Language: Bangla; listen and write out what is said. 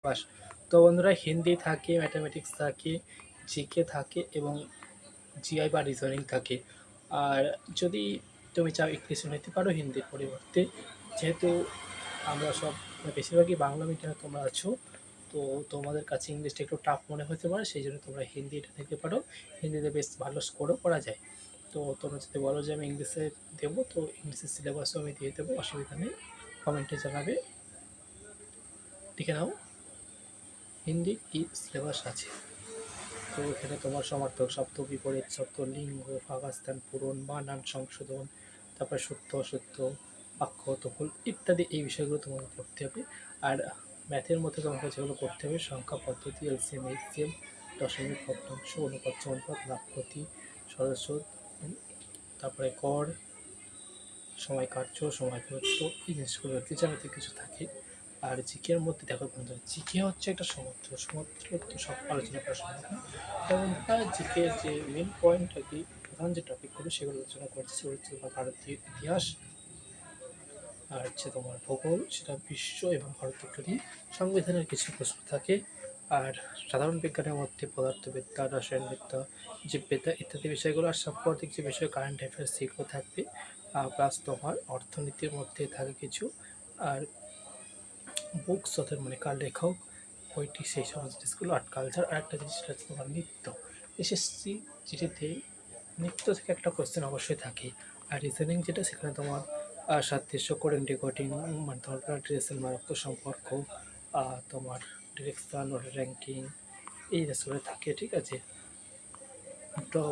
বাস। তো বন্ধুরা হিন্দি থাকে, ম্যাথামেটিক্স থাকে, জিকে থাকে এবং জিআই বা রিজনিং থাকে। আর যদি তুমি চাও ইংলিশে নিতে পারো হিন্দির পরিবর্তে, যেহেতু আমরা সব বেশিরভাগই বাংলা মিডিয়ামে তোমরা আছো, তো তোমাদের কাছে ইংলিশটা একটু টাফ মনে হতে পারে, সেই জন্য তোমরা হিন্দিটা নিতে পারো। হিন্দিতে বেশ ভালো স্কোরও করা যায়। তো তোমরা যদি বলো যে আমি ইংলিশে দেবো, তো ইংলিশের সিলেবাসও আমি দিয়ে দেবো, অসুবিধা নেই। কমেন্টে জানাবে। দেখে নাও হিন্দি কী সিলেবাস আছে। তো এখানে তোমার সমার্থক শব্দ, বিপরীত শব্দ, লিঙ্গ, ভাবাস্থান পূরণ, বানান সংশোধন, তারপরে সত্য অসত্য, বাক্য ভুল ইত্যাদি এই বিষয়গুলো তোমাকে পড়তে হবে। আর ম্যাথের মধ্যে তোমাকে যেগুলো করতে হবে সংখ্যা পদ্ধতি, এলসিএম, এইচসিএম, দশমিক, ভগ্নাংশ, অনুপাত, অনুপাত, লাভ ক্ষতি, সরস্বত, তারপরে গড়, সময় কার্য, সময় দূরত্ব, এই জিনিসগুলো জ্যামিতিক কিছু থাকে। আর জিকের মধ্যে দেখো বন্ধুরা, জিকে হচ্ছে একটা সমুদ্র, সমুদ্র তো সব আলোচনা করা সম্ভব না। এবং জিকের যে মেন পয়েন্ট আর কি, প্রধান যে টপিকগুলো সেগুলো আলোচনা করছে, সেগুলো হচ্ছে তোমার ভারতীয় ইতিহাস, আর হচ্ছে তোমার ভূগোল, সেটা বিশ্ব এবং ভারতের প্রতি সংবিধানের কিছু প্রশ্ন থাকে। আর সাধারণ বিজ্ঞানের মধ্যে পদার্থবিদ্যা, রসায়নবিদ্যা, জীববিদ্যা ইত্যাদি বিষয়গুলো, আর সাম্প্রতিক যে বিষয় কারেন্ট অ্যাফেয়ার্স সেগুলো থাকবে। প্লাস তোমার অর্থনীতির মধ্যে থাকে কিছু। আর বুকস অর্থাৎ মানে কার লেখক, বইটি, সেই সমস্ত জিনিসগুলো। আর কালচার, আর একটা জিনিস হচ্ছে তোমার নৃত্য। এসএসসি চিঠিতে নৃত্য থেকে একটা কোশ্চেন অবশ্যই থাকে। আর রিজনিং যেটা, সেখানে তোমার সাদৃশ্য, কোডেন ডিকোডিং, মানে তোমার ড্রেসের মারাত্মক সম্পর্ক, তোমার ডিরেকশন, র্যাঙ্কিং, এই জিনিসগুলো থাকে, ঠিক আছে। তো